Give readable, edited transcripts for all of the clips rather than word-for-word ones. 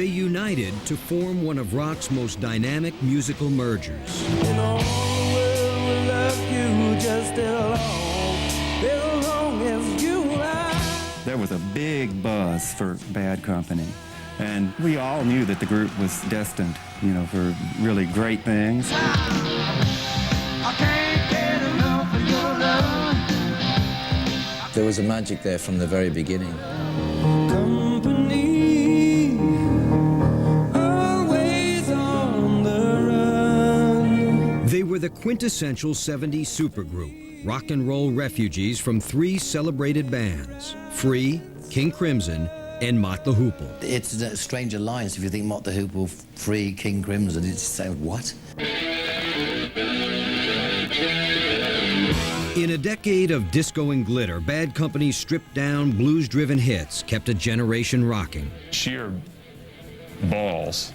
they united to form one of rock's most dynamic musical mergers. And all the world will love you just as long as you are. There was a big buzz for Bad Company, and we all knew that the group was destined, you know, for really great things. I can't get enough of your love. There was a magic there from the very beginning. Company, always on the run. They were the quintessential 70s supergroup, rock and roll refugees from three celebrated bands, Free, King Crimson, and Mott the Hoople. It's a strange alliance if you think Mott the Hoople, Free, King Crimson. It's saying, what? In a decade of disco and glitter, Bad Company's stripped-down, blues-driven hits kept a generation rocking. Sheer balls,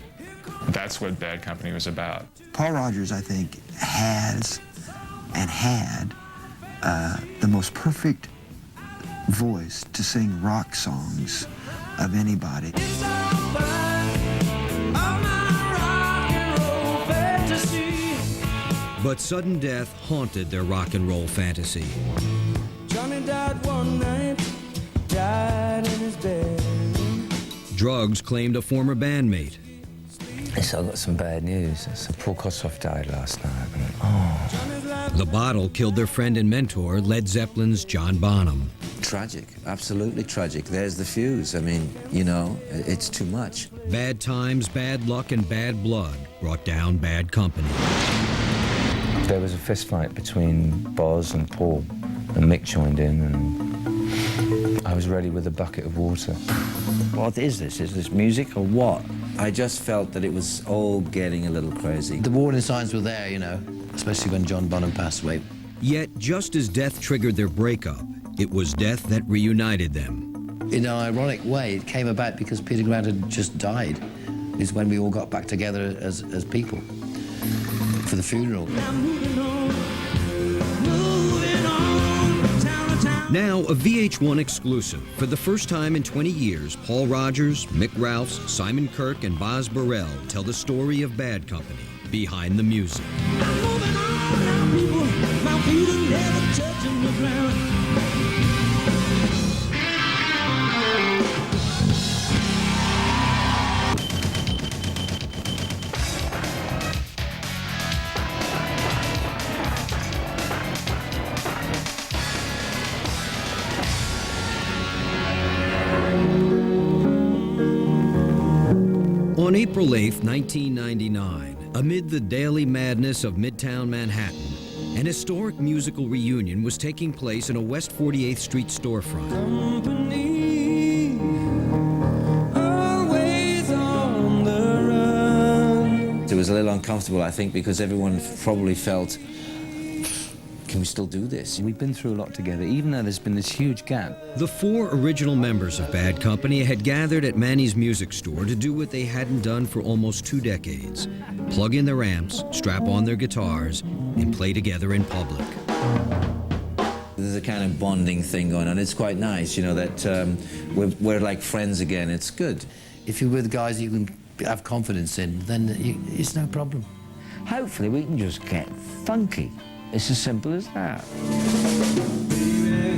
that's what Bad Company was about. Paul Rodgers, I think, has and had the most perfect voice to sing rock songs of anybody. It's all part of my rock and roll fantasy. But sudden death haunted their rock and roll fantasy. Johnny died one night, died in his bed. Drugs claimed a former bandmate. So I got some bad news. So Paul Kossoff died last night. Oh. The bottle killed their friend and mentor, Led Zeppelin's John Bonham. Tragic, absolutely tragic. There's the fuse. I mean, you know, it's too much. Bad times, bad luck, and bad blood brought down Bad Company. There was a fist fight between Boz and Paul, and Mick joined in, and I was ready with a bucket of water. What is this? Is this music or what? I just felt that it was all getting a little crazy. The warning signs were there, you know, especially when John Bonham passed away. Yet, just as death triggered their breakup, it was death that reunited them. In an ironic way, it came about because Peter Grant had just died. It's when we all got back together as people for the funeral. Now, a VH1 exclusive. For the first time in 20 years, Paul Rodgers, Mick Ralphs, Simon Kirke, and Boz Burrell tell the story of Bad Company, behind the music. I'm moving on now, people. My feet are never touching the ground. On April 8, 1999, amid the daily madness of Midtown Manhattan, an historic musical reunion was taking place in a West 48th Street storefront. Company, always on the run. It was a little uncomfortable, I think, because everyone probably felt, can we still do this? We've been through a lot together, even though there's been this huge gap. The four original members of Bad Company had gathered at Manny's Music Store to do what they hadn't done for almost 2 decades: plug in their amps, strap on their guitars, and play together in public. There's a kind of bonding thing going on. It's quite nice, you know, that we're like friends again. It's good. If you're with guys you can have confidence in, then it's no problem. Hopefully we can just get funky. It's as simple as that. Baby,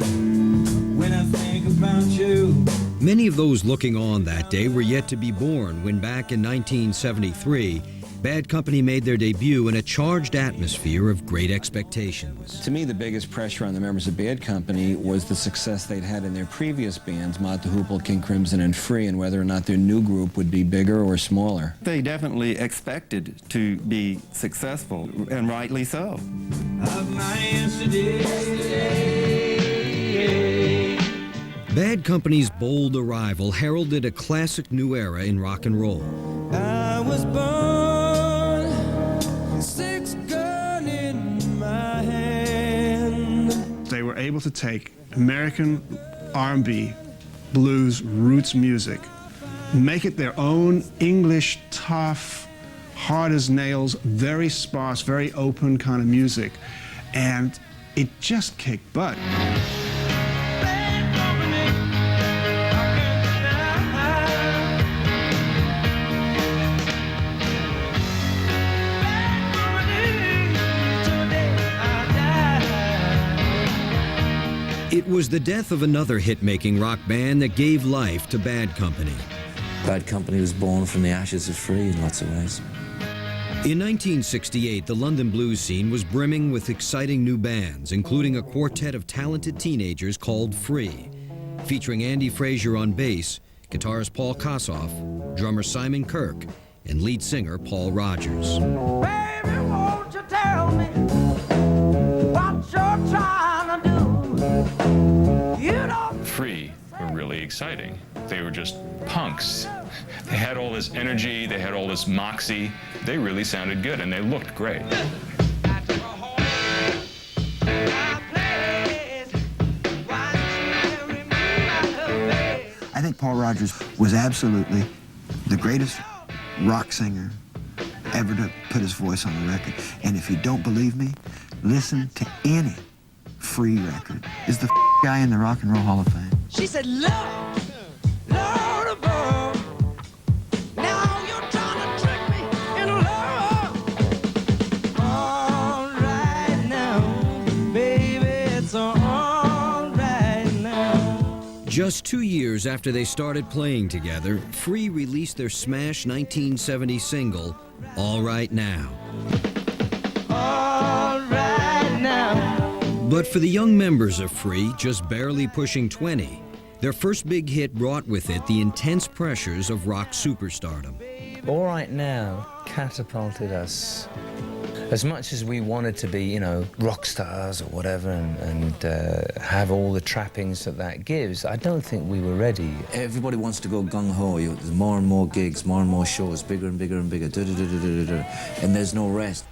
when I think about you. Many of those looking on that day were yet to be born when, back in 1973, Bad Company made their debut in a charged atmosphere of great expectations. To me, the biggest pressure on the members of Bad Company was the success they'd had in their previous bands, Mott the Hoople, King Crimson, and Free, and whether or not their new group would be bigger or smaller. They definitely expected to be successful, and rightly so. Of my yesterday. Bad Company's bold arrival heralded a classic new era in rock and roll. I was born, 6 gun in my hand. They were able to take American R&B, blues, roots music, make it their own English, tough, hard as nails, very sparse, very open kind of music, and it just kicked butt. was the death of another hit-making rock band that gave life to Bad Company. Bad Company was born from the ashes of Free in lots of ways. In 1968, the London blues scene was brimming with exciting new bands, including a quartet of talented teenagers called Free, featuring Andy Fraser on bass, guitarist Paul Kossoff, drummer Simon Kirke, and lead singer Paul Rogers. Baby, won't you tell me what you're trying to do? You don't. Free were really exciting. They were just punks. They had all this energy, they had all this moxie. They really sounded good and they looked great. I think Paul Rogers was absolutely the greatest rock singer ever to put his voice on the record. And if you don't believe me, listen to any Free record. Is the guy in the Rock and Roll Hall of Fame. She said, Lord, Lord above, now you're trying to trick me in love. All right now, baby, it's all right now. Just 2 years after they started playing together, Free released their smash 1970 single, All Right Now. All right now. But for the young members of Free, just barely pushing 20, their first big hit brought with it the intense pressures of rock superstardom. All Right Now catapulted us. As much as we wanted to be, you know, rock stars or whatever and have all the trappings that gives, I don't think we were ready. Everybody wants to go gung-ho. There's more and more gigs, more and more shows, bigger and bigger and bigger, and there's no rest.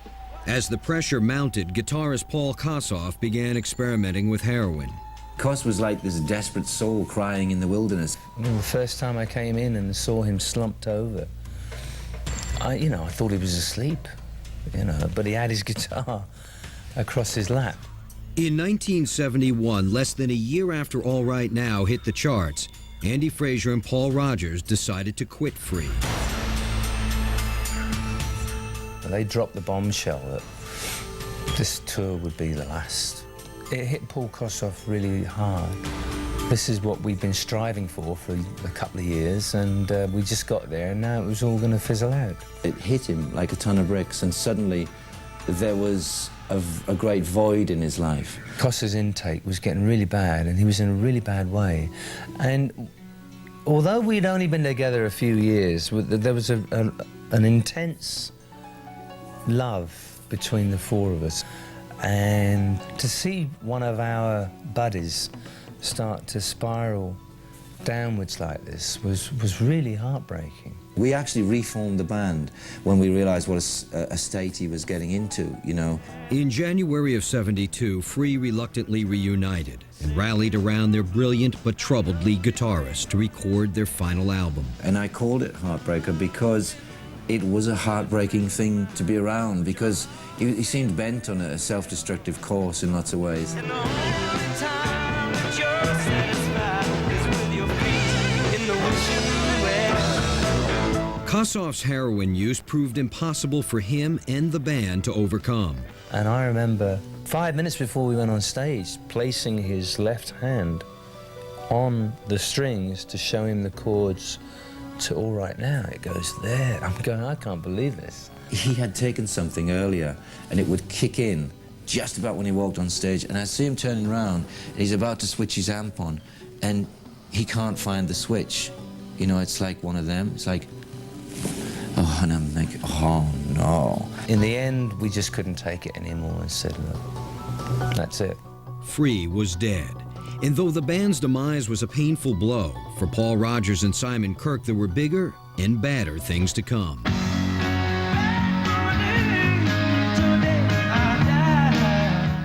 As the pressure mounted, guitarist Paul Kossoff began experimenting with heroin. Kos was like this desperate soul crying in the wilderness. I mean, the first time I came in and saw him slumped over, I thought he was asleep, but he had his guitar across his lap. In 1971, less than a year after All Right Now hit the charts, Andy Fraser and Paul Rogers decided to quit Free. They dropped the bombshell that this tour would be the last. It hit Paul Kossoff really hard. This is what we've been striving for a couple of years, and we just got there, and now it was all going to fizzle out. It hit him like a ton of bricks, and suddenly there was a great void in his life. Koss's intake was getting really bad, and he was in a really bad way. And although we'd only been together a few years, there was an intense love between the four of us, and to see one of our buddies start to spiral downwards like this was really heartbreaking. We actually reformed the band when we realized what a state he was getting into, In January of '72, Free reluctantly reunited and rallied around their brilliant but troubled lead guitarist to record their final album. And I called it Heartbreaker because it was a heartbreaking thing to be around, because he seemed bent on a self-destructive course in lots of ways. And the only time that you're satisfied is with your feet in the wishing well. Kossoff's heroin use proved impossible for him and the band to overcome. And I remember 5 minutes before we went on stage, placing his left hand on the strings to show him the chords to All Right Now. It goes there. I'm going, I can't believe this. He had taken something earlier, and it would kick in just about when he walked on stage, and I see him turning around, and he's about to switch his amp on, and he can't find the switch. It's like one of them. It's like, oh, and I'm like, oh, no. In the end, we just couldn't take it anymore and said, look, that's it. Free was dead. And though the band's demise was a painful blow, for Paul Rogers and Simon Kirke, there were bigger and badder things to come.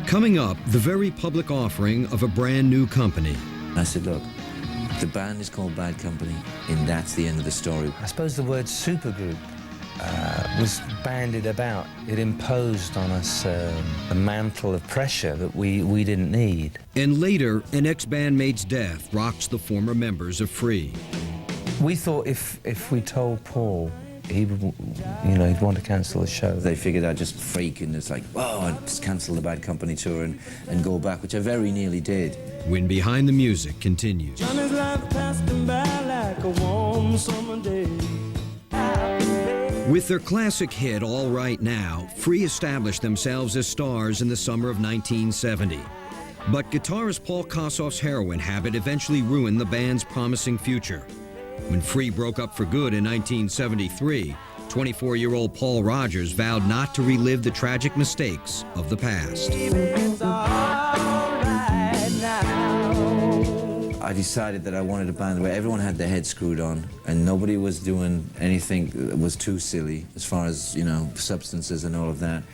Coming up, the very public offering of a brand new company. I said, look, the band is called Bad Company, and that's the end of the story. I suppose the word supergroup was bandied about. It imposed on us a mantle of pressure that we didn't need. And later, an ex-bandmate's death rocks the former members of Free. We thought if we told Paul he would, you know, he'd want to cancel the show. They figured I'd just freak and it's like, oh, I'd just cancel the Bad Company tour and go back, which I very nearly did. When Behind the Music continues. Johnny's life passed him by like a warm summer day. With their classic hit, All Right Now, Free established themselves as stars in the summer of 1970. But guitarist Paul Kossoff's heroin habit eventually ruined the band's promising future. When Free broke up for good in 1973, 24-year-old Paul Rodgers vowed not to relive the tragic mistakes of the past. It's all right now. I decided that I wanted a band where everyone had their head screwed on and nobody was doing anything that was too silly as far as, you know, substances and all of that.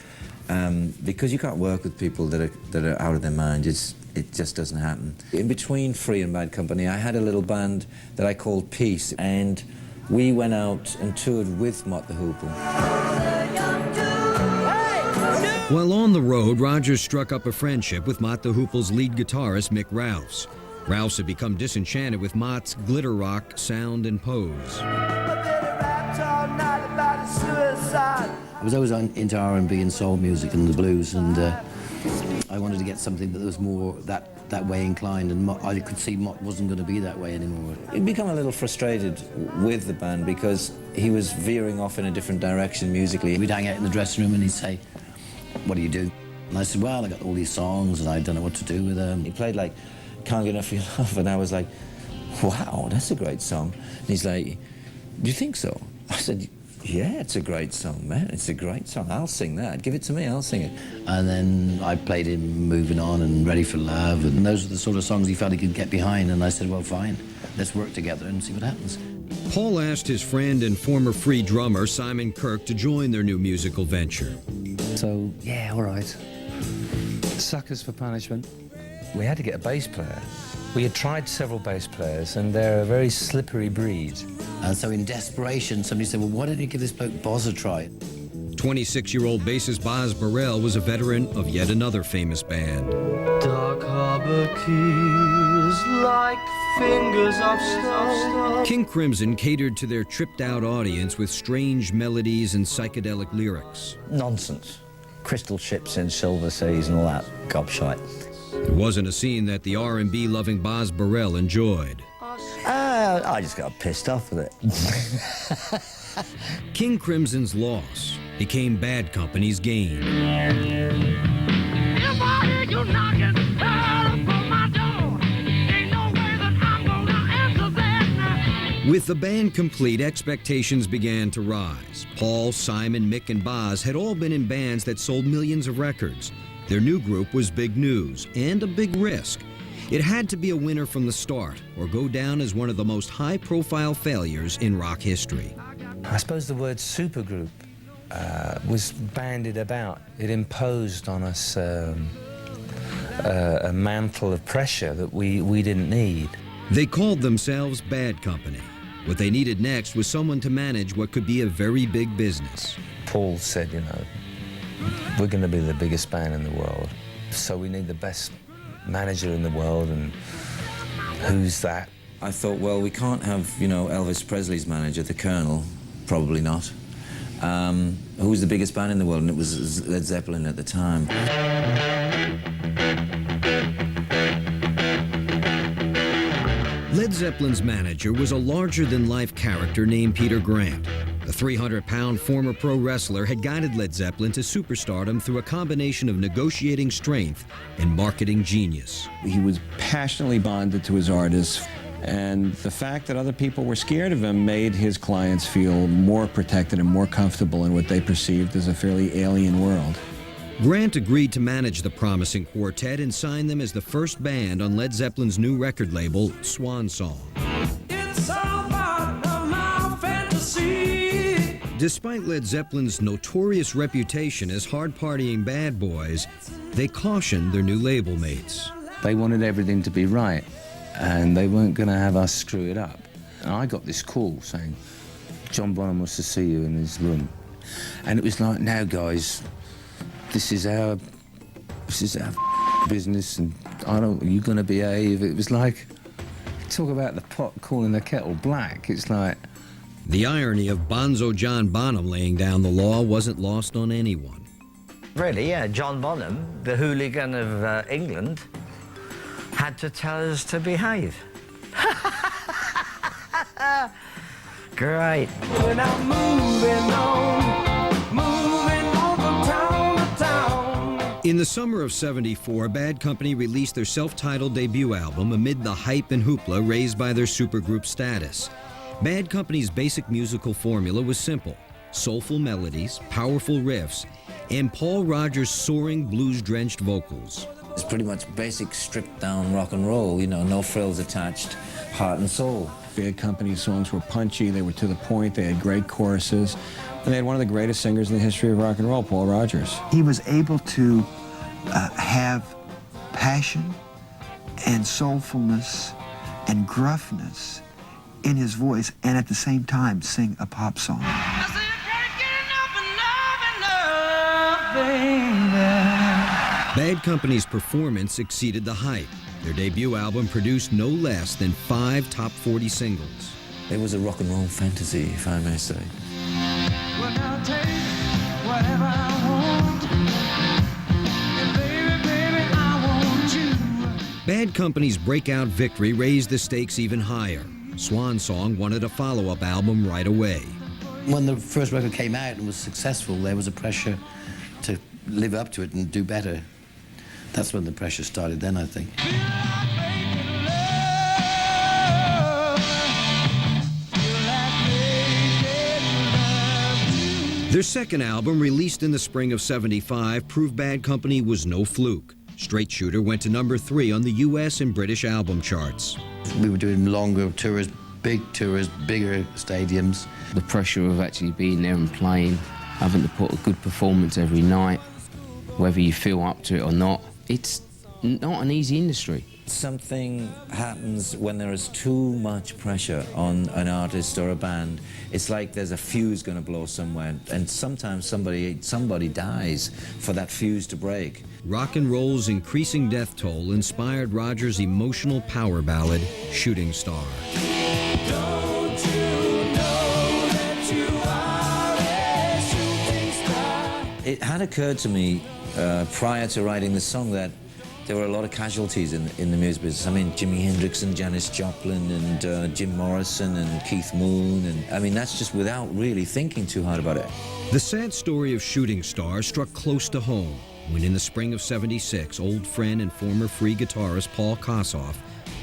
Because you can't work with people that are out of their mind. It just doesn't happen. In between Free and Bad Company, I had a little band that I called Peace, and we went out and toured with Mott the Hoople. While on the road, Rodgers struck up a friendship with Mott the Hoople's lead guitarist, Mick Ralphs. Ralphs had become disenchanted with Mott's glitter rock sound and pose. I was always into R&B and soul music and the blues, and I wanted to get something that was more that way inclined, and I could see Mott wasn't going to be that way anymore. He'd become a little frustrated with the band because he was veering off in a different direction musically. We'd hang out in the dressing room and he'd say, "What do you do?" And I said, "Well, I got all these songs and I don't know what to do with them." He played like Can't Get Enough of Your Love, and I was like, wow, that's a great song. And he's like, do you think so? I said, yeah, it's a great song, man. It's a great song. I'll sing that. Give it to me, I'll sing it. And then I played him Moving On and Ready for Love, and those are the sort of songs he felt he could get behind, and I said, well, fine, let's work together and see what happens. Paul asked his friend and former Free drummer, Simon Kirke, to join their new musical venture. So, yeah, all right. Suckers for punishment. We had to get a bass player. We had tried several bass players, and they're a very slippery breed. And so in desperation, somebody said, well, why don't you give this bloke Boz a try? 26-year-old bassist Boz Burrell was a veteran of yet another famous band. Dark harbor keys like fingers of snow. King Crimson catered to their tripped-out audience with strange melodies and psychedelic lyrics. Nonsense. Crystal ships in silver seas and all that gobshite. It wasn't a scene that the R&B-loving Boz Burrell enjoyed. I just got pissed off with it. King Crimson's loss became Bad Company's gain. With the band complete, expectations began to rise. Paul, Simon, Mick, and Boz had all been in bands that sold millions of records. Their new group was big news and a big risk. It had to be a winner from the start or go down as one of the most high-profile failures in rock history. I suppose the word supergroup was bandied about. It imposed on us a mantle of pressure that we didn't need. They called themselves Bad Company. What they needed next was someone to manage what could be a very big business. Paul said, you know, we're going to be the biggest band in the world, so we need the best manager in the world, and who's that? I thought, well, we can't have, you know, Elvis Presley's manager, the Colonel, probably not. Who was the biggest band in the world? And it was Led Zeppelin at the time. Led Zeppelin's manager was a larger-than-life character named Peter Grant. The 300-pound former pro wrestler had guided Led Zeppelin to superstardom through a combination of negotiating strength and marketing genius. He was passionately bonded to his artists, and the fact that other people were scared of him made his clients feel more protected and more comfortable in what they perceived as a fairly alien world. Grant agreed to manage the promising quartet and signed them as the first band on Led Zeppelin's new record label, Swan Song. It's all part of my fantasy. Despite Led Zeppelin's notorious reputation as hard-partying bad boys, they cautioned their new label mates. They wanted everything to be right, and they weren't going to have us screw it up. And I got this call saying, John Bonham wants to see you in his room. And it was like, now guys, this is our business, and you're going to behave. It was like, talk about the pot calling the kettle black. It's like, The irony of Bonzo John Bonham laying down the law wasn't lost on anyone. Really, yeah, John Bonham, the hooligan of England, had to tell us to behave. Great. When I'm moving on from town to town. In the summer of '74, Bad Company released their self-titled debut album amid the hype and hoopla raised by their supergroup status. Bad Company's basic musical formula was simple: soulful melodies, powerful riffs, and Paul Rodgers' soaring blues-drenched vocals. It's pretty much basic stripped-down rock and roll, you know, no frills attached, heart and soul. Bad Company songs were punchy, they were to the point, they had great choruses, and they had one of the greatest singers in the history of rock and roll, Paul Rodgers. He was able to have passion and soulfulness and gruffness in his voice, and at the same time sing a pop song. I said, you can't get enough, baby. Bad Company's performance exceeded the hype. Their debut album produced no less than 5 top 40 singles. It was a rock and roll fantasy, if I may say. Well, I'll take whatever I want. And baby, I want you. Bad Company's breakout victory raised the stakes even higher. Swan Song wanted a follow-up album right away. When the first record came out and was successful, there was a pressure to live up to it and do better. That's when the pressure started then, I think. Their second album, released in the spring of '75, proved Bad Company was no fluke. Straight Shooter went to #3 on the US and British album charts. We were doing longer tours, bigger stadiums. The pressure of actually being there and playing, having to put a good performance every night, whether you feel up to it or not, it's not an easy industry. Something happens when there is too much pressure on an artist or a band. It's like there's a fuse going to blow somewhere, and sometimes somebody dies for that fuse to break. Rock and roll's increasing death toll inspired Rodgers' emotional power ballad, Shooting Star. Don't you know that you are a shooting star? It had occurred to me prior to writing the song that there were a lot of casualties in the music business. I mean, Jimi Hendrix and Janis Joplin and Jim Morrison and Keith Moon, and I mean, that's just without really thinking too hard about it. The sad story of Shooting Star struck close to home when in the spring of '76, old friend and former Free guitarist Paul Kossoff,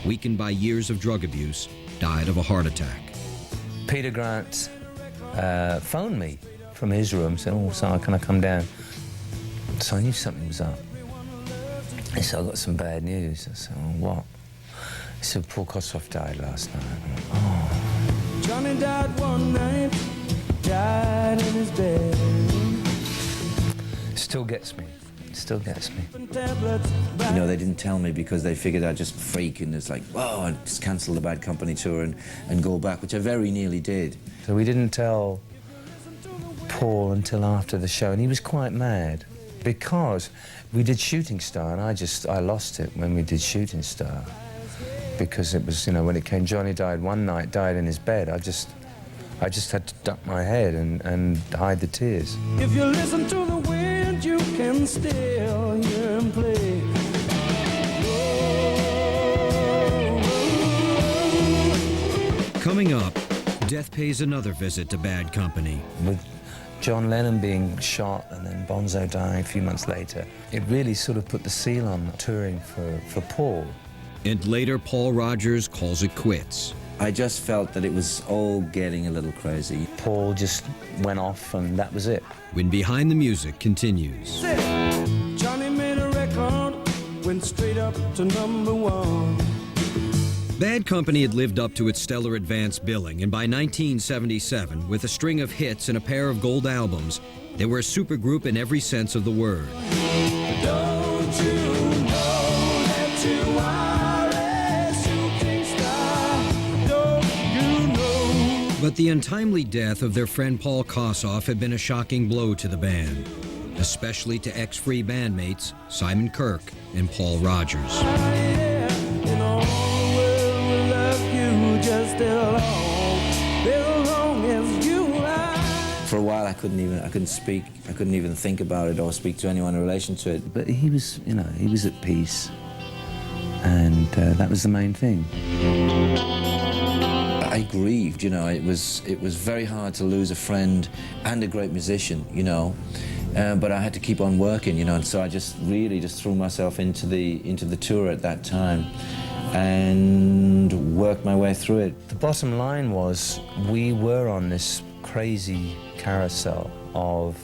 weakened by years of drug abuse, died of a heart attack. Peter Grant phoned me from his room, said, "Oh, Si, can I come down?" So I knew something was up. He said, "I got some bad news." I said, "Oh, what?" He said, "Paul Kossoff died last night." I went, "Oh." Johnny died one night, died in his bed. Still gets me. Still gets me. You know, they didn't tell me because they figured I'd just freak and it's like, oh, I'd just cancel the Bad Company tour and go back, which I very nearly did. So we didn't tell Paul until after the show, and he was quite mad because we did Shooting Star, and I lost it when we did Shooting Star because it was, you know, when it came, Johnny died one night, died in his bed. I just had to duck my head and hide the tears. If you listen to the wind, you can still hear him play. Coming up, death pays another visit to Bad Company. With John Lennon being shot and then Bonzo dying a few months later, it really sort of put the seal on touring for Paul. And later, Paul Rodgers calls it quits. I just felt that it was all getting a little crazy. Paul just went off and that was it. When Behind the Music continues. Johnny made a record, went straight up to #1. Bad Company had lived up to its stellar advance billing, and by 1977, with a string of hits and a pair of gold albums, they were a supergroup in every sense of the word. Don't you know that you are a shooting star? Don't you know? But the untimely death of their friend Paul Kossoff had been a shocking blow to the band, especially to ex-Free bandmates Simon Kirke and Paul Rodgers. In all the world will love you just as long For a while, I couldn't speak, I couldn't even think about it or speak to anyone in relation to it. But he was, you know, he was at peace, and that was the main thing. I grieved, you know. It was very hard to lose a friend and a great musician, you know. But I had to keep on working, you know, and so I just really threw myself into the tour at that time and worked my way through it. The bottom line was we were on this crazy carousel of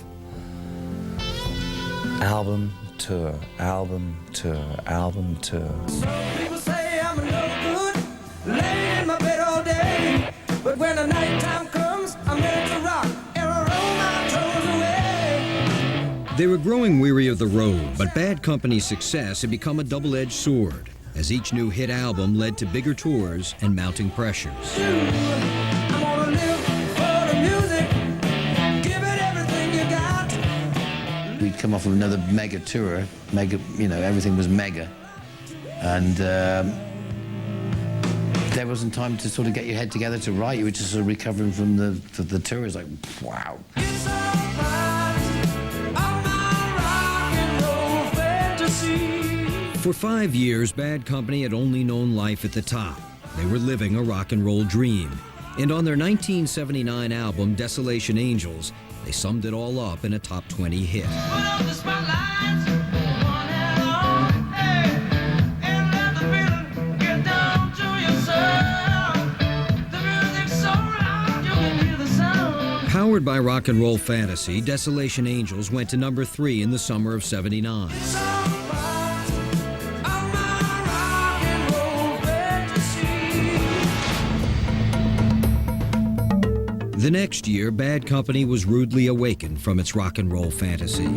album, tour, album, tour, album, tour. Some people say I'm no good, laying in my bed all day, but when the nighttime comes, I'm ready to rock and I roll my toes away. They were growing weary of the road, but Bad Company's success had become a double-edged sword, as each new hit album led to bigger tours and mounting pressures. I'm gonna live for the music, give it everything you got. We'd come off of another mega tour, mega, you know, everything was mega. And there wasn't time to sort of get your head together to write. You were just sort of recovering from the tour. It's like, wow. It's all part of my rock and roll fantasy. For 5 years, Bad Company had only known life at the top. They were living a rock and roll dream. And on their 1979 album, Desolation Angels, they summed it all up in a top 20 hit. Put up the spotlights, one and all, hey, and let the feeling get down to your soul. The music's so loud, you can hear the sound. Powered by rock and roll fantasy, Desolation Angels went to number 3 in the summer of '79. It's all part of my rock and roll fantasy. The next year, Bad Company was rudely awakened from its rock and roll fantasy.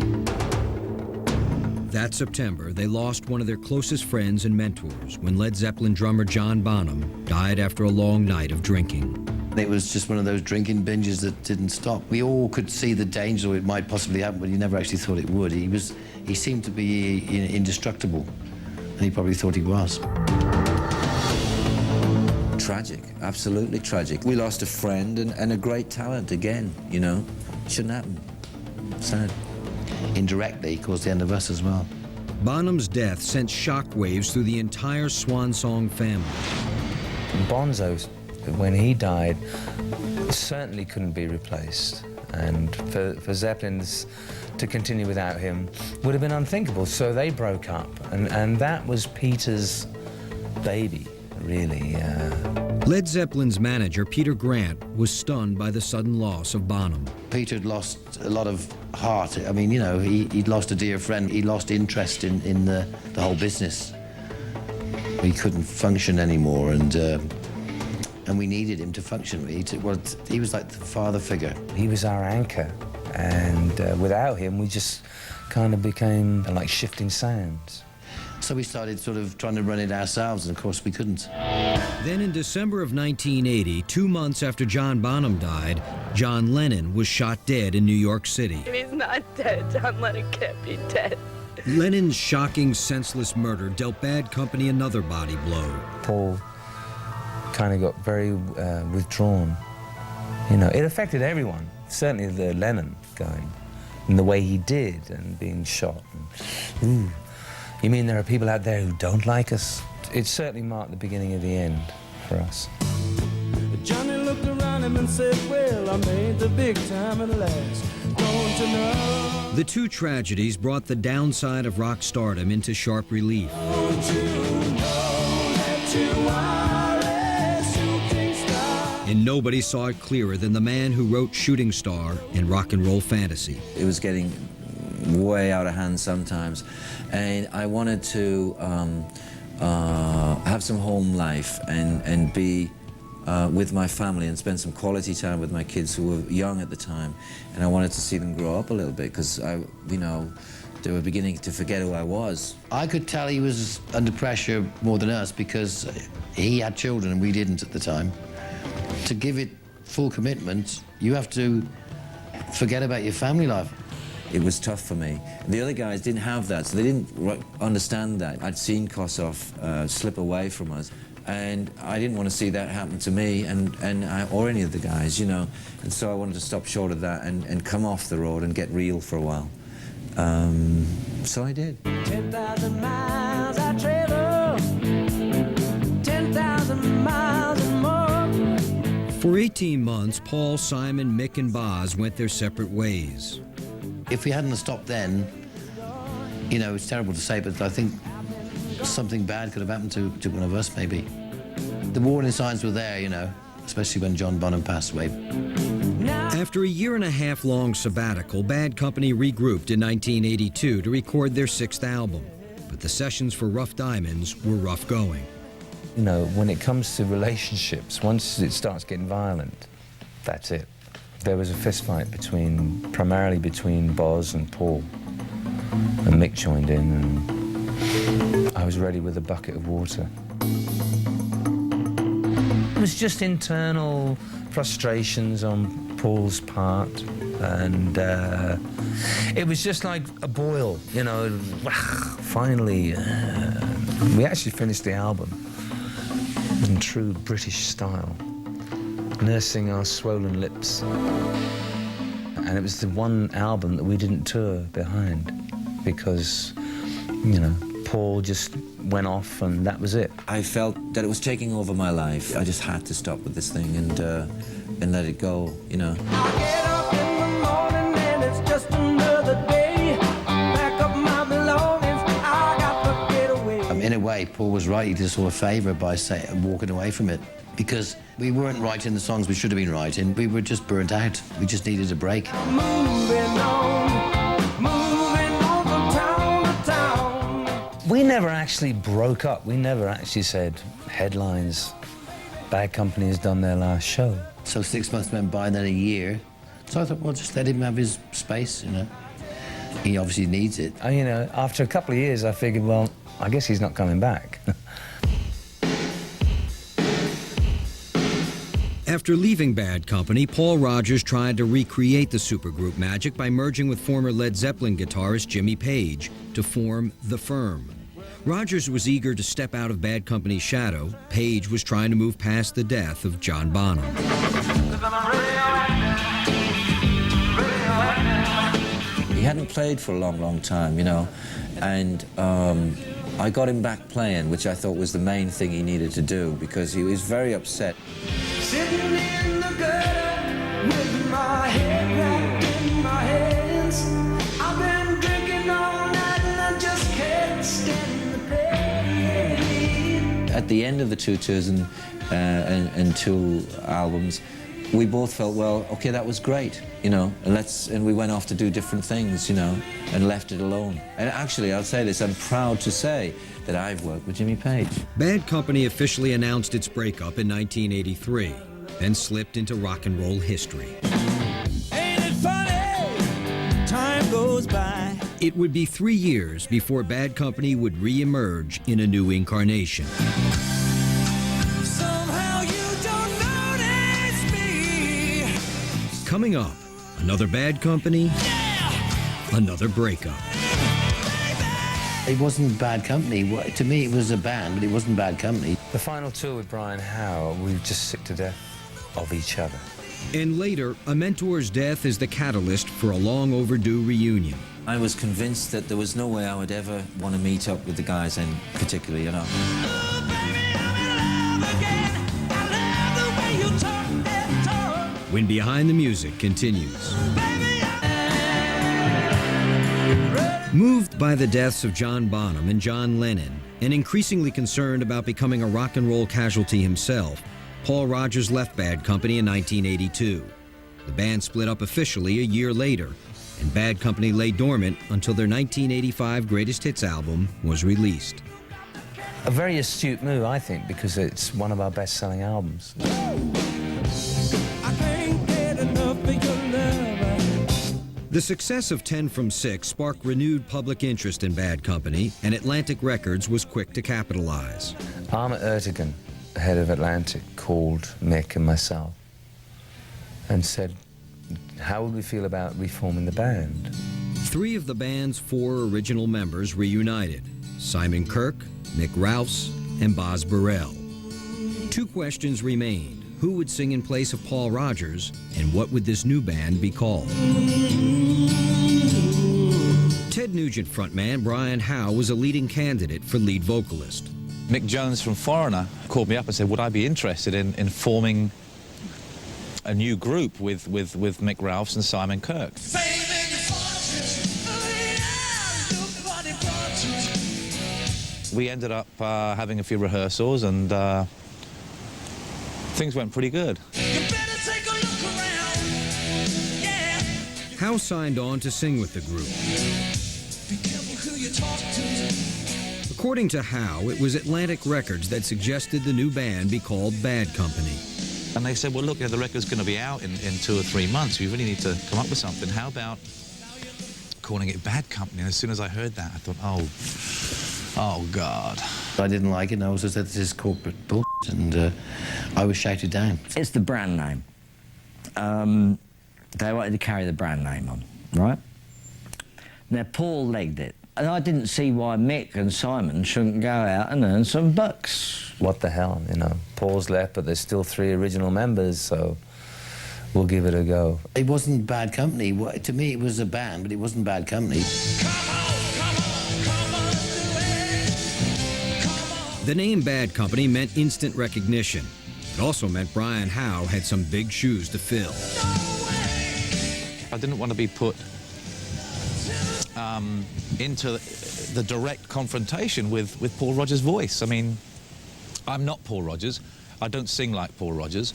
That September, they lost one of their closest friends and mentors when Led Zeppelin drummer John Bonham died after a long night of drinking. It was just one of those drinking binges that didn't stop. We all could see the danger it might possibly happen, but he never actually thought it would. He seemed to be indestructible, and he probably thought he was. Tragic, absolutely tragic. We lost a friend and a great talent again, you know. Shouldn't happen. Sad. Indirectly, caused the end of us as well. Bonham's death sent shockwaves through the entire Swan Song family. Bonzo, when he died, certainly couldn't be replaced. And for Zeppelins to continue without him would have been unthinkable. So they broke up, and that was Peter's baby, really. Led Zeppelin's manager, Peter Grant, was stunned by the sudden loss of Bonham. Peter had lost a lot of heart. I mean, you know, he'd lost a dear friend. He lost interest in the whole business. He couldn't function anymore, and we needed him to function. He was like the father figure. He was our anchor, and without him, we just kind of became like shifting sands. So we started sort of trying to run it ourselves, and of course we couldn't. Then in December of 1980, 2 months after John Bonham died, John Lennon was shot dead in New York City. He's not dead. John Lennon can't be dead. Lennon's shocking, senseless murder dealt Bad Company another body blow. Paul kind of got very withdrawn. You know, it affected everyone, certainly the Lennon going, and the way he did, and being shot. And, ooh, you mean there are people out there who don't like us? It certainly marked the beginning of the end for us. Johnny looked around him and said, well, I made the big time at last. Don't you know? The two tragedies brought the downside of rock stardom into sharp relief. Don't you know that you are a shooting star? And nobody saw it clearer than the man who wrote Shooting Star and Rock and Roll Fantasy. It was getting way out of hand sometimes, and I wanted to have some home life and be with my family and spend some quality time with my kids who were young at the time, and I wanted to see them grow up a little bit because they were beginning to forget who I was. I could tell he was under pressure more than us because he had children and we didn't at the time. To give it full commitment, you have to forget about your family life. It was tough for me. The other guys didn't have that, so they didn't understand that. I'd seen Kossoff slip away from us, And I didn't want to see that happen to me or any of the guys, you know. And so I wanted to stop short of that and come off the road and get real for a while. So I did. 10,000 miles I travel, 10,000 miles and more. For 18 months, Paul, Simon, Mick, and Boz went their separate ways. If we hadn't stopped then, you know, it's terrible to say, but I think something bad could have happened to one of us, maybe. The warning signs were there, you know, especially when John Bonham passed away. After a 1.5-year-long sabbatical, Bad Company regrouped in 1982 to record their 6th album. But the sessions for Rough Diamonds were rough going. You know, when it comes to relationships, once it starts getting violent, that's it. There was a fist fight primarily between Boz and Paul. And Mick joined in, and I was ready with a bucket of water. It was just internal frustrations on Paul's part, and it was just like a boil, you know. Finally, we actually finished the album in true British style, nursing our swollen lips. And it was the one album that we didn't tour behind because, you know, Paul just went off and that was it. I felt that it was taking over my life. I just had to stop with this thing and let it go, you know. I get up in the morning and it's just another day. Pack up my belongings, I got to get away. In a way, Paul was right. He did us all a favour by walking away from it, because we weren't writing the songs we should have been writing. We were just burnt out. We just needed a break. Moving on from town to town. We never actually broke up. We never actually said headlines. Bad Company has done their last show. So 6 months went by, then a year. So I thought, well, just let him have his space, you know. He obviously needs it. You know, after a couple of years, I figured, well, I guess he's not coming back. After leaving Bad Company, Paul Rodgers tried to recreate the supergroup magic by merging with former Led Zeppelin guitarist Jimmy Page to form The Firm. Rodgers was eager to step out of Bad Company's shadow. Page was trying to move past the death of John Bonham. He hadn't played for a long, long time, you know, and I got him back playing, which I thought was the main thing he needed to do, because he was very upset. Sitting in the gutter with my head wrapped in my hands. I've been drinking all night and I just can't stand the pain. At the end of the 2 tours and 2 albums, we both felt, well, okay, that was great, you know, and we went off to do different things, you know, and left it alone. And actually, I'll say this, I'm proud to say that I've worked with Jimmy Page. Bad Company officially announced its breakup in 1983, then slipped into rock and roll history. Ain't it funny? Time goes by. It would be 3 years before Bad Company would re-emerge in a new incarnation. Somehow you don't notice me. Coming up, another Bad Company, another breakup. It wasn't Bad Company. To me, it was a band, but it wasn't Bad Company. The final tour with Brian Howe, we were just sick to death of each other. And later, a mentor's death is the catalyst for a long overdue reunion. I was convinced that there was no way I would ever want to meet up with the guys, and particularly, you know. When Behind the Music continues. Moved by the deaths of John Bonham and John Lennon, and increasingly concerned about becoming a rock and roll casualty himself, Paul Rodgers left Bad Company in 1982. The band split up officially a year later, and Bad Company lay dormant until their 1985 Greatest Hits album was released. A very astute move, I think, because it's one of our best-selling albums. I can't get enough of your love. The success of 10 from 6 sparked renewed public interest in Bad Company, and Atlantic Records was quick to capitalize. Ahmet Ertegun, the head of Atlantic, called Mick and myself and said, how would we feel about reforming the band? 3 of the band's 4 original members reunited: Simon Kirke, Mick Rouse, and Boz Burrell. Two questions remained. Who would sing in place of Paul Rodgers, and what would this new band be called? Ted Nugent frontman Brian Howe was a leading candidate for lead vocalist. Mick Jones from Foreigner called me up and said, would I be interested in forming a new group with Mick Ralphs and Simon Kirke? We ended up having a few rehearsals, and things went pretty good. Howe signed on to sing with the group. According to Howe, it was Atlantic Records that suggested the new band be called Bad Company. And they said, well, look, the record's going to be out in 2 or 3 months. We really need to come up with something. How about calling it Bad Company? And as soon as I heard that, I thought, oh, God. I didn't like it, and I also said, this is corporate bullshit, and I was shouted down. It's the brand name. They wanted to carry the brand name on, right? Now, Paul legged it. And I didn't see why Mick and Simon shouldn't go out and earn some bucks. What the hell, you know? Paul's left, but there's still 3 original members, so we'll give it a go. It wasn't Bad Company. To me, it was a band, but it wasn't Bad Company. The name Bad Company meant instant recognition. It also meant Brian Howe had some big shoes to fill. I didn't want to be put into the direct confrontation with Paul Rodgers' voice. I mean, I'm not Paul Rodgers. I don't sing like Paul Rodgers.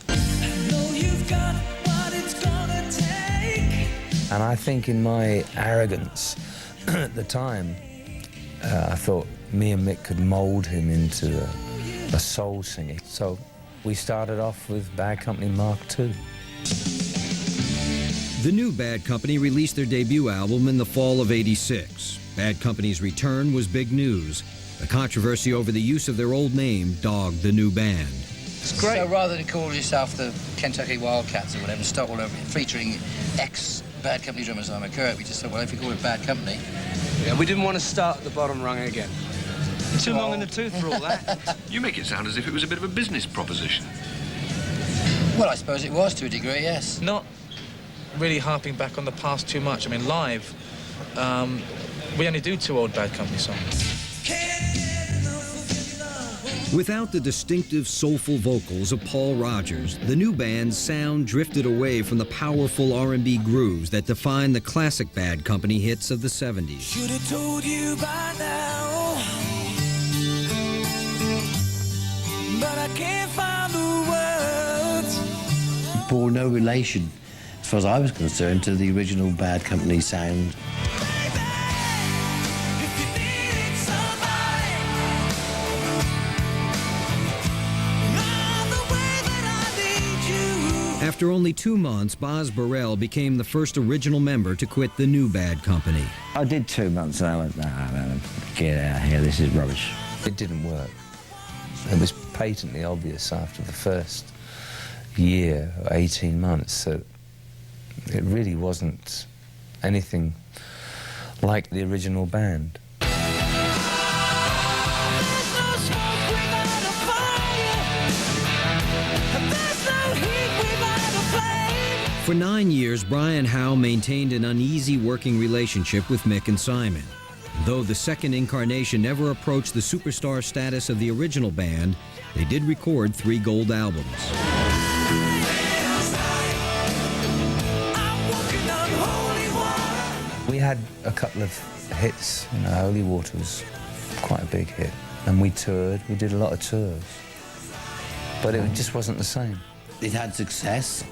And I think in my arrogance at the time, I thought me and Mick could mould him into a soul singer. So we started off with Bad Company Mark II. The new Bad Company released their debut album in the fall of '86. Bad Company's return was big news. The controversy over the use of their old name dogged the new band. It's great. So rather than call yourself the Kentucky Wildcats or whatever, and start all over featuring ex-Bad Company drummer Simon Kirke, we just said, well, if you call it Bad Company. Yeah, we didn't want to start at the bottom rung again. Too long in the tooth for all that. You make it sound as if it was a bit of a business proposition. Well, I suppose it was to a degree, yes. Not really harping back on the past too much. I mean, live, we only do 2 old Bad Company songs. Without the distinctive, soulful vocals of Paul Rodgers, the new band's sound drifted away from the powerful R&B grooves that defined the classic Bad Company hits of the 70s. Should have told you by now, but I can't find the words. Bore no relation, as far as I was concerned, to the original Bad Company sound. After only 2 months, Boz Burrell became the first original member to quit the new Bad Company. I did 2 months and I went, nah, get out of here, this is rubbish. It didn't work. It was patently obvious after the first year, or 18 months, that it really wasn't anything like the original band. For 9 years, Brian Howe maintained an uneasy working relationship with Mick and Simon. Though the second incarnation never approached the superstar status of the original band, they did record 3 gold albums. We had a couple of hits. You know, Holy Water was quite a big hit. And we toured. We did a lot of tours. But it just wasn't the same. It had success,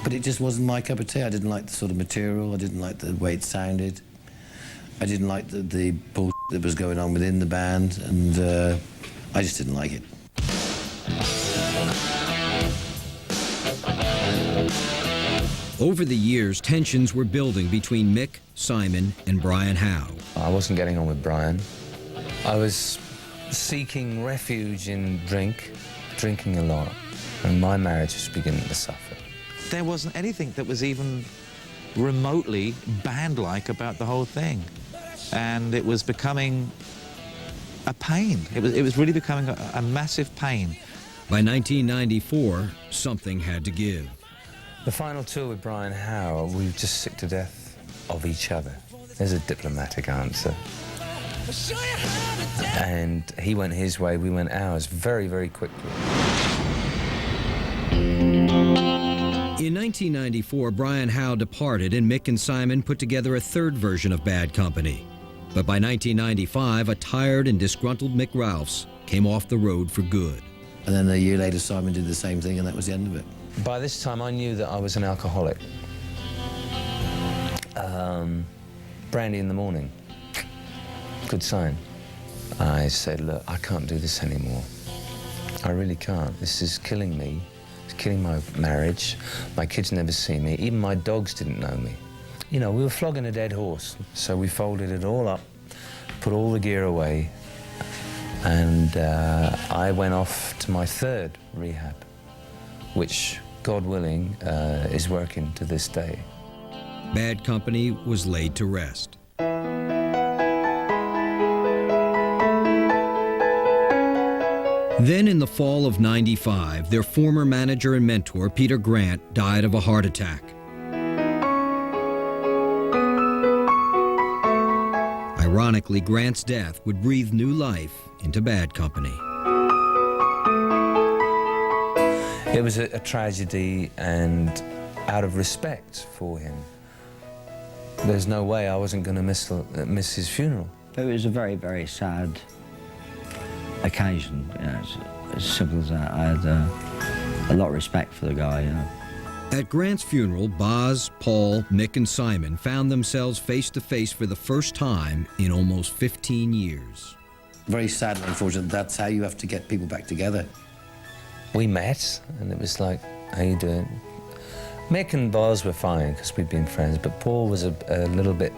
but it just wasn't my cup of tea. I didn't like the sort of material. I didn't like the way it sounded. I didn't like the bullshit that was going on within the band, and I just didn't like it. Over the years, tensions were building between Mick, Simon, and Brian Howe. I wasn't getting on with Brian. I was seeking refuge in drinking a lot, and my marriage was beginning to suffer. There wasn't anything that was even remotely band-like about the whole thing. And it was becoming a pain. It was really becoming a massive pain By 1994, something had to give. The final tour with Brian Howe, we were just sick to death of each other. There's a diplomatic answer. And he went his way, we went ours very, very quickly. In 1994, Brian Howe departed and Mick and Simon put together a third version of Bad Company. But by 1995, a tired and disgruntled Mick Ralphs came off the road for good. And then a year later, Simon did the same thing, and that was the end of it. By this time, I knew that I was an alcoholic. Brandy in the morning. Good sign. I said, look, I can't do this anymore. I really can't. This is killing me. It's killing my marriage. My kids never see me. Even my dogs didn't know me. You know, we were flogging a dead horse. So we folded it all up, put all the gear away, and I went off to my third rehab, which, God willing, is working to this day. Bad Company was laid to rest. Then in the fall of '95, their former manager and mentor, Peter Grant, died of a heart attack. Ironically, Grant's death would breathe new life into Bad Company. It was a tragedy, and out of respect for him, there's no way I wasn't going to miss his funeral. It was a very, very sad occasion, you know, as simple as that. I had a lot of respect for the guy, you know. At Grant's funeral, Boz, Paul, Mick, and Simon found themselves face to face for the first time in almost 15 years. Very sad and unfortunate. That's how you have to get people back together. We met, and it was like, how you doing? Mick and Boz were fine, because we'd been friends, but Paul was a little bit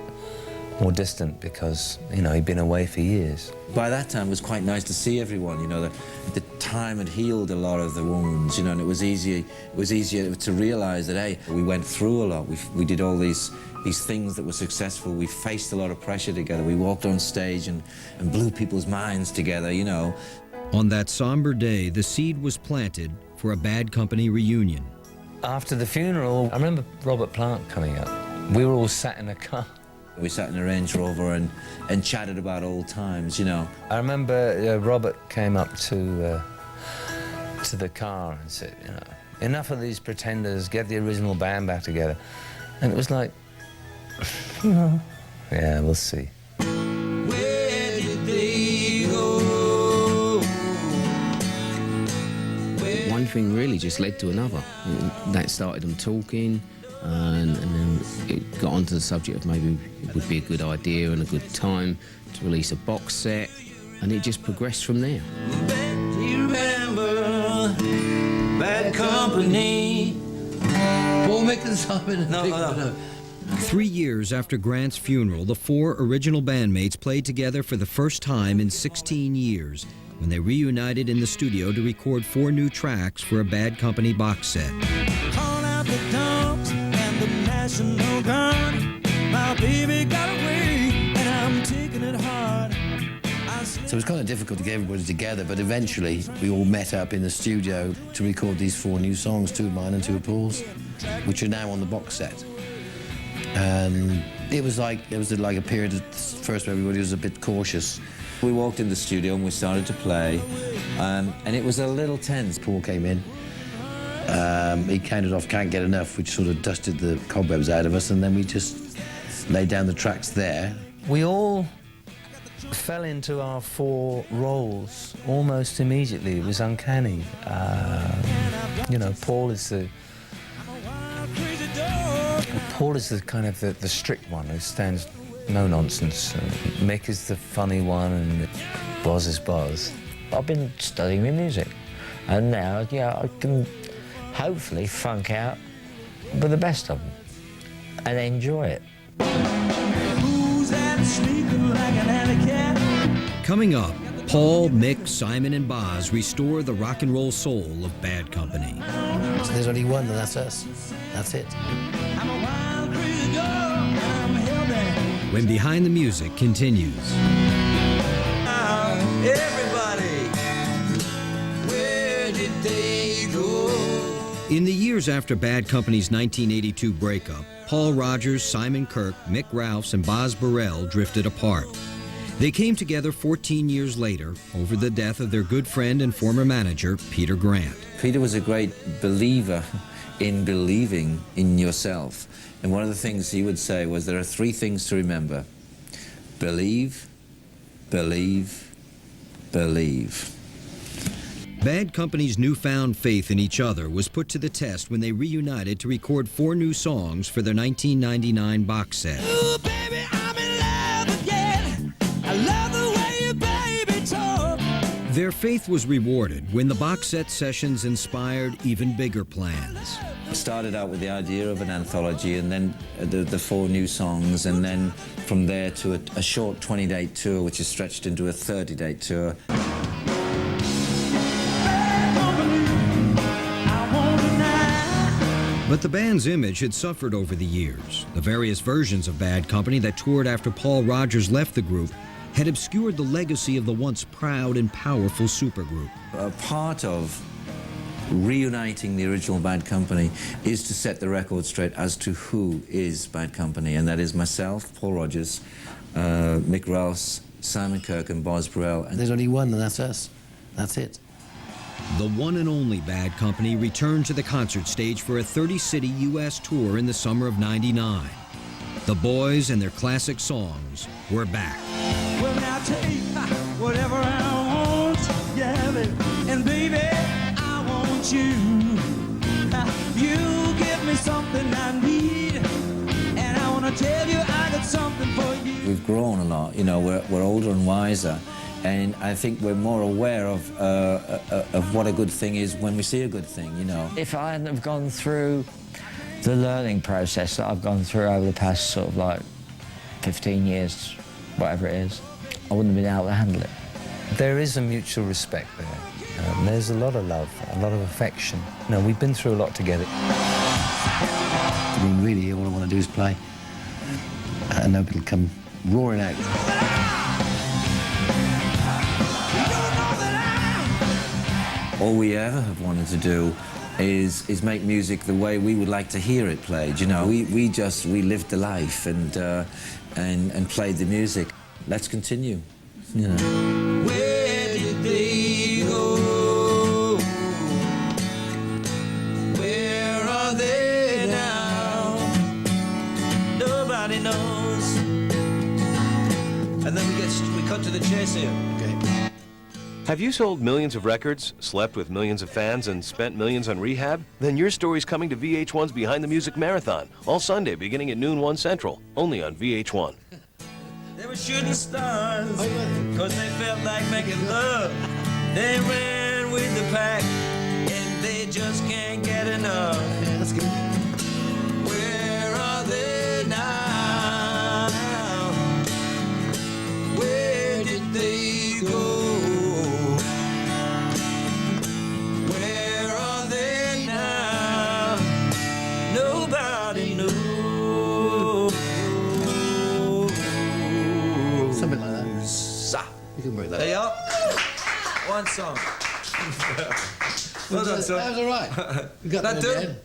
more distant because, you know, he'd been away for years. By that time, it was quite nice to see everyone, you know. The time had healed a lot of the wounds, you know, and it was easier to realize that, hey, we went through a lot. We did all these things that were successful. We faced a lot of pressure together. We walked on stage and blew people's minds together, you know. On that somber day, the seed was planted for a Bad Company reunion. After the funeral, I remember Robert Plant coming up. We were all sat in a car. We sat in a Range Rover and chatted about old times, you know. I remember Robert came up to the car and said, you know, enough of these pretenders, get the original band back together. And it was like, you know, yeah, we'll see. Where did they go? One thing really just led to another. That started them talking, and then it got onto the subject of maybe it would be a good idea and a good time to release a box set, and it just progressed from there. Do you remember Bad Company? Paul, Mick and Simon. No. 3 years after Grant's funeral, the four original bandmates played together for the first time in 16 years when they reunited in the studio to record 4 new tracks for a Bad Company box set. Call out the dogs and the National Guard. My baby got away and I'm taking it hard. So it was kind of difficult to get everybody together, but eventually we all met up in the studio to record these 4 new songs, 2 of mine and 2 of Paul's, which are now on the box set. And it was like a period at first where everybody was a bit cautious. We walked in the studio and we started to play, and it was a little tense. Paul came in. He counted off Can't Get Enough, which sort of dusted the cobwebs out of us, and then we just laid down the tracks there. We all fell into our 4 roles almost immediately. It was uncanny. You know, Paul is the kind of the strict one who stands no nonsense. Mick is the funny one, and Boz is Boz. I've been studying the music, and now, yeah, I can hopefully funk out with the best of them and enjoy it. Who's that sneaking like an alley cat? Coming up, Paul, Mick, Simon, and Boz restore the rock and roll soul of Bad Company. So there's only one, and that's us. That's it. I'm a wild, crazy dog, and I'm hell-bent. When Behind the Music continues. Everybody, where did In the years after Bad Company's 1982 breakup, Paul Rodgers, Simon Kirke, Mick Ralphs, and Boz Burrell drifted apart. They came together 14 years later over the death of their good friend and former manager, Peter Grant. Peter was a great believer in believing in yourself. And one of the things he would say was there are three things to remember. Believe, believe, believe. Bad Company's newfound faith in each other was put to the test when they reunited to record 4 new songs for their 1999 box set. Ooh, baby, I'm in love again. I love the way you baby talk. Their faith was rewarded when the box set sessions inspired even bigger plans. Started out with the idea of an anthology, and then the 4 new songs, and then from there to a short 20-date tour, which is stretched into a 30-date tour. But the band's image had suffered over the years. The various versions of Bad Company that toured after Paul Rodgers left the group had obscured the legacy of the once proud and powerful supergroup. A part of reuniting the original Bad Company is to set the record straight as to who is Bad Company, and that is myself, Paul Rodgers, Mick Ralphs, Simon Kirke, and Boz Burrell. And there's only one, and that's us. That's it. The one and only Bad Company returned to the concert stage for a 30-city U.S. tour in the summer of '99. The boys and their classic songs were back. Well, now take whatever I want, yeah, baby. And baby, I want you. You give me something I need, and I want to tell you I got something for you. We've grown a lot, you know, we're older and wiser. And I think we're more aware of what a good thing is when we see a good thing, you know. If I hadn't have gone through the learning process that I've gone through over the past sort of like 15 years, whatever it is, I wouldn't have been able to handle it. There is a mutual respect there. There's a lot of love, a lot of affection. No, we've been through a lot together. I mean, really, all I want to do is play. And nobody will come roaring out. All we ever have wanted to do is make music the way we would like to hear it played. You know, we lived the life and played the music. Let's continue. You know. Where did they go? Where are they now? Nobody knows. And then we cut to the chase here. Okay. Have you sold millions of records, slept with millions of fans, and spent millions on rehab? Then your story's coming to VH1's Behind the Music Marathon, all Sunday beginning at noon 1 Central, only on VH1. They were shooting stars, cause they felt like making love. They ran with the pack, and they just can't get enough. Yeah, that's good. Where are they now? Where did they go? Where are they now? Nobody knows. Something like that. You can break that. There you are. One song. Well done, son. That was all right. You got That that in the done? end.